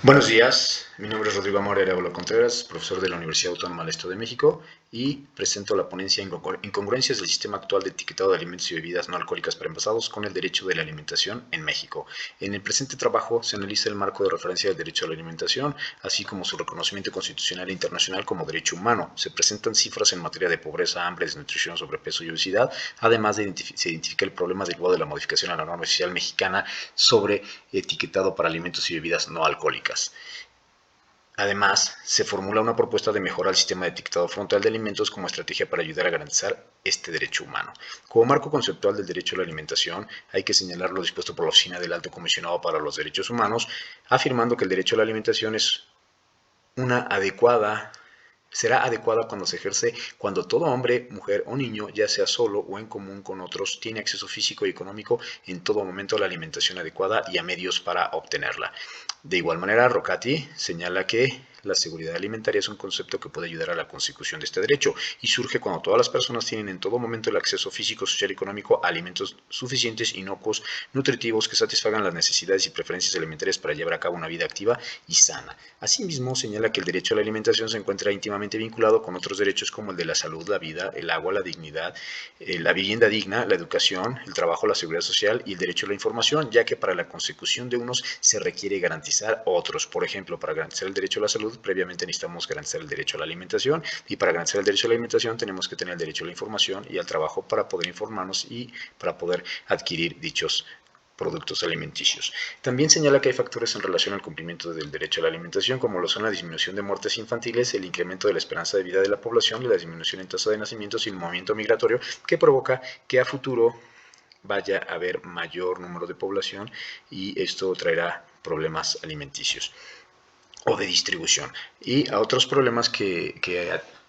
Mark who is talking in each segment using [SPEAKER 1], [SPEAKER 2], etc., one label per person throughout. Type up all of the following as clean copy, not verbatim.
[SPEAKER 1] Buenos días, mi nombre es Rodrigo Amor Arevalo Contreras, profesor de la Universidad Autónoma del Estado de México y presento la ponencia Incongruencias del sistema actual de etiquetado de alimentos y bebidas no alcohólicas preenvasados con el derecho de la alimentación en México. En el presente trabajo se analiza el marco de referencia del derecho a la alimentación, así como su reconocimiento constitucional e internacional como derecho humano. Se presentan cifras en materia de pobreza, hambre, desnutrición, sobrepeso y obesidad, además se identifica el problema derivado de la modificación a la norma oficial mexicana sobre etiquetado para alimentos y bebidas no alcohólicas. Además, se formula una propuesta de mejora al sistema de etiquetado frontal de alimentos como estrategia para ayudar a garantizar este derecho humano. Como marco conceptual del derecho a la alimentación, hay que señalar lo dispuesto por la Oficina del Alto Comisionado para los Derechos Humanos, afirmando que el derecho a la alimentación es una adecuada será adecuada cuando se ejerce cuando todo hombre, mujer o niño, ya sea solo o en común con otros, tiene acceso físico y económico en todo momento a la alimentación adecuada y a medios para obtenerla. De igual manera, Rocati señala que la seguridad alimentaria es un concepto que puede ayudar a la consecución de este derecho y surge cuando todas las personas tienen en todo momento el acceso físico, social y económico a alimentos suficientes, inocuos, nutritivos que satisfagan las necesidades y preferencias alimentarias para llevar a cabo una vida activa y sana. Asimismo, señala que el derecho a la alimentación se encuentra íntimamente vinculado con otros derechos como el de la salud, la vida, el agua, la dignidad, la vivienda digna, la educación, el trabajo, la seguridad social y el derecho a la información, ya que para la consecución de unos se requiere garantizar otros. Por ejemplo, para garantizar el derecho a la salud, previamente necesitamos garantizar el derecho a la alimentación, y para garantizar el derecho a la alimentación tenemos que tener el derecho a la información y al trabajo para poder informarnos y para poder adquirir dichos productos alimenticios. También señala que hay factores en relación al cumplimiento del derecho a la alimentación, como lo son la disminución de muertes infantiles, el incremento de la esperanza de vida de la población, la disminución en tasa de nacimientos y el movimiento migratorio, que provoca que a futuro vaya a haber mayor número de población y esto traerá problemas alimenticios o de distribución. Y a otros problemas que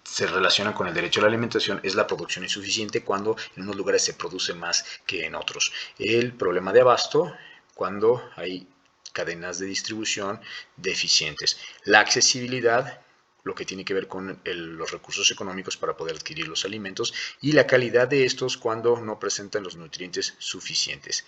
[SPEAKER 1] se relacionan con el derecho a la alimentación es la producción insuficiente cuando en unos lugares se produce más que en otros. El problema de abasto cuando hay cadenas de distribución deficientes. La accesibilidad, lo que tiene que ver con los recursos económicos para poder adquirir los alimentos y la calidad de estos cuando no presentan los nutrientes suficientes.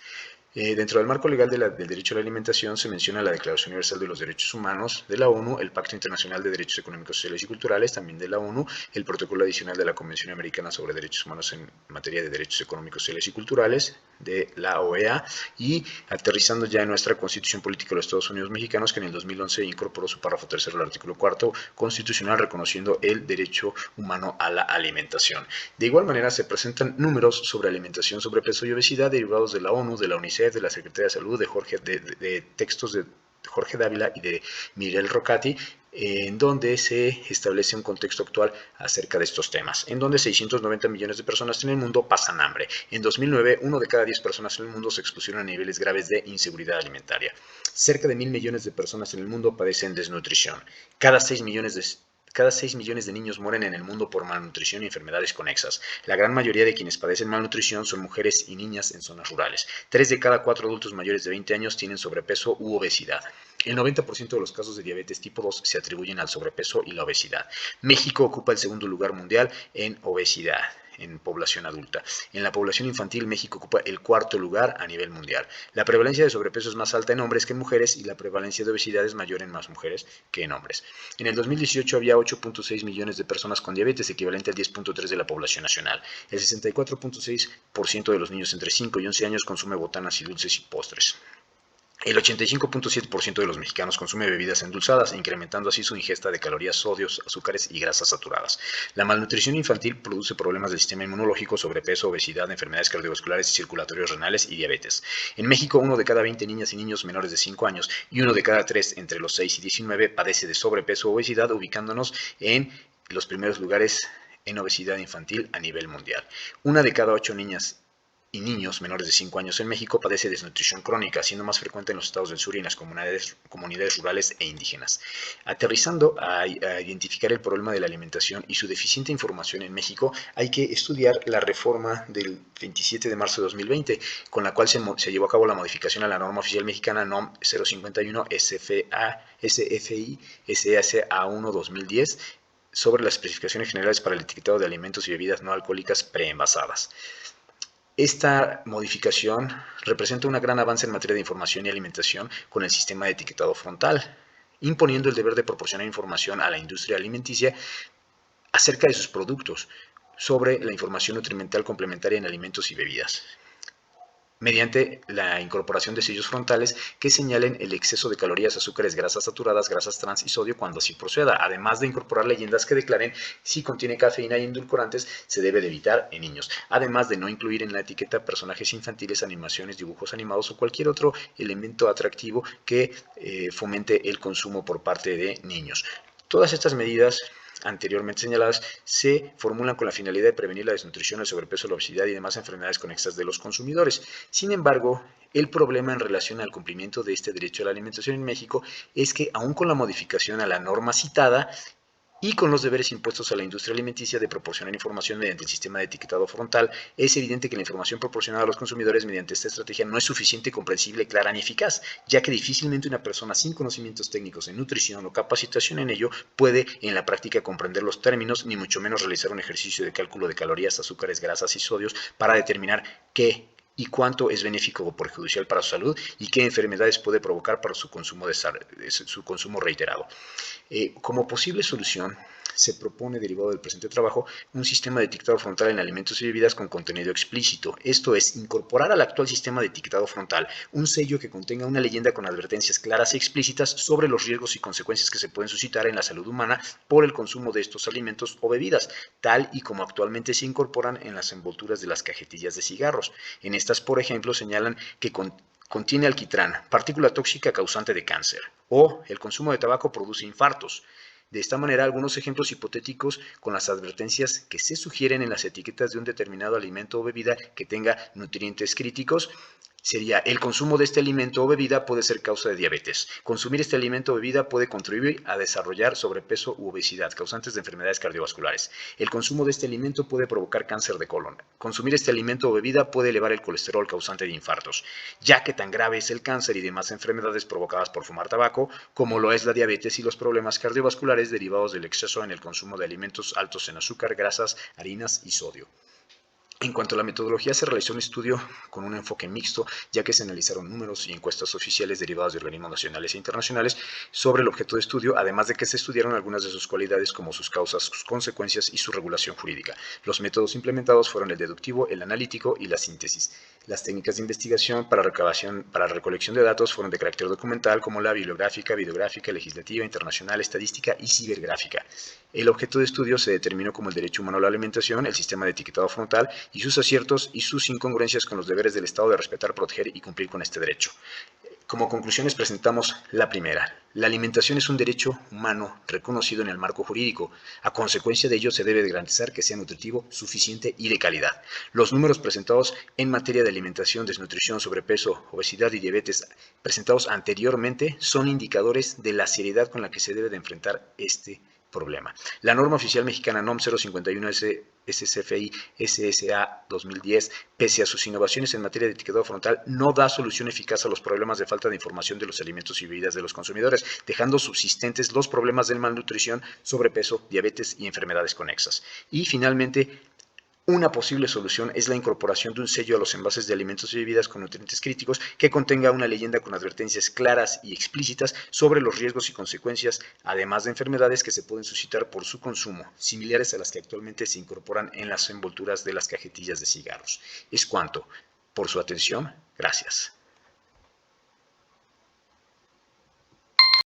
[SPEAKER 1] Dentro del marco legal del derecho a la alimentación se menciona la Declaración Universal de los Derechos Humanos de la ONU, el Pacto Internacional de Derechos Económicos, Sociales y Culturales, también de la ONU, el Protocolo Adicional de la Convención Americana sobre Derechos Humanos en materia de Derechos Económicos, Sociales y Culturales, de la OEA, y aterrizando ya en nuestra Constitución Política de los Estados Unidos Mexicanos, que en el 2011 incorporó su párrafo tercero al artículo cuarto constitucional, reconociendo el derecho humano a la alimentación. De igual manera, se presentan números sobre alimentación, sobrepeso y obesidad derivados de la ONU, de la UNICEF, de la Secretaría de Salud, de textos de Jorge Dávila y de Miguel Rocati, en donde se establece un contexto actual acerca de estos temas, en donde 690 millones de personas en el mundo pasan hambre. En 2009, 1 de cada 10 personas en el mundo se expusieron a niveles graves de inseguridad alimentaria. Cerca de 1.000 millones de personas en el mundo padecen desnutrición. Cada 6 millones de niños mueren en el mundo por malnutrición y enfermedades conexas. La gran mayoría de quienes padecen malnutrición son mujeres y niñas en zonas rurales. 3 de cada 4 adultos mayores de 20 años tienen sobrepeso u obesidad. El 90% de los casos de diabetes tipo 2 se atribuyen al sobrepeso y la obesidad. México ocupa el segundo lugar mundial en obesidad en población adulta. En la población infantil, México ocupa el cuarto lugar a nivel mundial. La prevalencia de sobrepeso es más alta en hombres que en mujeres y la prevalencia de obesidad es mayor en más mujeres que en hombres. En el 2018 había 8.6 millones de personas con diabetes, equivalente al 10.3 de la población nacional. El 64.6% de los niños entre 5 y 11 años consume botanas y dulces y postres. El 85.7% de los mexicanos consume bebidas endulzadas, incrementando así su ingesta de calorías, sodios, azúcares y grasas saturadas. La malnutrición infantil produce problemas del sistema inmunológico, sobrepeso, obesidad, enfermedades cardiovasculares, circulatorios renales y diabetes. En México, 1 de cada 20 niñas y niños menores de 5 años y 1 de cada 3 entre los 6 y 19 padece de sobrepeso o obesidad, ubicándonos en los primeros lugares en obesidad infantil a nivel mundial. 1 de cada 8 niñas y niños menores de 5 años en México padece desnutrición crónica, siendo más frecuente en los estados del sur y en las comunidades rurales e indígenas. Aterrizando a identificar el problema de la alimentación y su deficiente información en México, hay que estudiar la reforma del 27 de marzo de 2020, con la cual se llevó a cabo la modificación a la norma oficial mexicana NOM 051 SFI SAA1 2010 sobre las especificaciones generales para el etiquetado de alimentos y bebidas no alcohólicas preenvasadas. Esta modificación representa un gran avance en materia de información y alimentación con el sistema de etiquetado frontal. imponiendo el deber de proporcionar información a la industria alimenticia acerca de sus productos, sobre la información nutrimental complementaria en alimentos y bebidas, mediante la incorporación de sellos frontales que señalen el exceso de calorías, azúcares, grasas saturadas, grasas trans y sodio cuando así proceda, además de incorporar leyendas que declaren si contiene cafeína y endulcorantes se debe de evitar en niños, además de no incluir en la etiqueta personajes infantiles, animaciones, dibujos animados o cualquier otro elemento atractivo que fomente el consumo por parte de niños. Todas estas medidas anteriormente señaladas se formulan con la finalidad de prevenir la desnutrición, el sobrepeso, la obesidad y demás enfermedades conexas de los consumidores. Sin embargo, el problema en relación al cumplimiento de este derecho a la alimentación en México es que, aun con la modificación a la norma citada, y con los deberes impuestos a la industria alimenticia de proporcionar información mediante el sistema de etiquetado frontal, es evidente que la información proporcionada a los consumidores mediante esta estrategia no es suficiente, comprensible, clara ni eficaz, ya que difícilmente una persona sin conocimientos técnicos en nutrición o capacitación en ello puede en la práctica comprender los términos, ni mucho menos realizar un ejercicio de cálculo de calorías, azúcares, grasas y sodios para determinar qué y cuánto es benéfico o perjudicial para su salud y qué enfermedades puede provocar para su consumo reiterado. Como posible solución, se propone, derivado del presente trabajo, un sistema de etiquetado frontal en alimentos y bebidas con contenido explícito. Esto es, incorporar al actual sistema de etiquetado frontal un sello que contenga una leyenda con advertencias claras y explícitas sobre los riesgos y consecuencias que se pueden suscitar en la salud humana por el consumo de estos alimentos o bebidas, tal y como actualmente se incorporan en las envolturas de las cajetillas de cigarros. En estas, por ejemplo, señalan que contiene alquitrán, partícula tóxica causante de cáncer, o el consumo de tabaco produce infartos. De esta manera, algunos ejemplos hipotéticos con las advertencias que se sugieren en las etiquetas de un determinado alimento o bebida que tenga nutrientes críticos sería: el consumo de este alimento o bebida puede ser causa de diabetes. Consumir este alimento o bebida puede contribuir a desarrollar sobrepeso u obesidad, causantes de enfermedades cardiovasculares. El consumo de este alimento puede provocar cáncer de colon. Consumir este alimento o bebida puede elevar el colesterol, causante de infartos, ya que tan grave es el cáncer y demás enfermedades provocadas por fumar tabaco, como lo es la diabetes y los problemas cardiovasculares derivados del exceso en el consumo de alimentos altos en azúcar, grasas, harinas y sodio. En cuanto a la metodología, se realizó un estudio con un enfoque mixto, ya que se analizaron números y encuestas oficiales derivadas de organismos nacionales e internacionales sobre el objeto de estudio, además de que se estudiaron algunas de sus cualidades como sus causas, sus consecuencias y su regulación jurídica. Los métodos implementados fueron el deductivo, el analítico y la síntesis. Las técnicas de investigación para recolección de datos fueron de carácter documental, como la bibliográfica, videográfica, legislativa, internacional, estadística y cibergráfica. El objeto de estudio se determinó como el derecho humano a la alimentación, el sistema de etiquetado frontal y sus aciertos y sus incongruencias con los deberes del Estado de respetar, proteger y cumplir con este derecho. Como conclusiones presentamos la primera. La alimentación es un derecho humano reconocido en el marco jurídico. A consecuencia de ello, se debe garantizar que sea nutritivo, suficiente y de calidad. Los números presentados en materia de alimentación, desnutrición, sobrepeso, obesidad y diabetes presentados anteriormente son indicadores de la seriedad con la que se debe de enfrentar este problema. La norma oficial mexicana NOM 051 SCFI SSA 2010, pese a sus innovaciones en materia de etiquetado frontal, no da solución eficaz a los problemas de falta de información de los alimentos y bebidas de los consumidores, dejando subsistentes los problemas de malnutrición, sobrepeso, diabetes y enfermedades conexas. Y finalmente, una posible solución es la incorporación de un sello a los envases de alimentos y bebidas con nutrientes críticos que contenga una leyenda con advertencias claras y explícitas sobre los riesgos y consecuencias, además de enfermedades que se pueden suscitar por su consumo, similares a las que actualmente se incorporan en las envolturas de las cajetillas de cigarros. Es cuanto. Por su atención, gracias.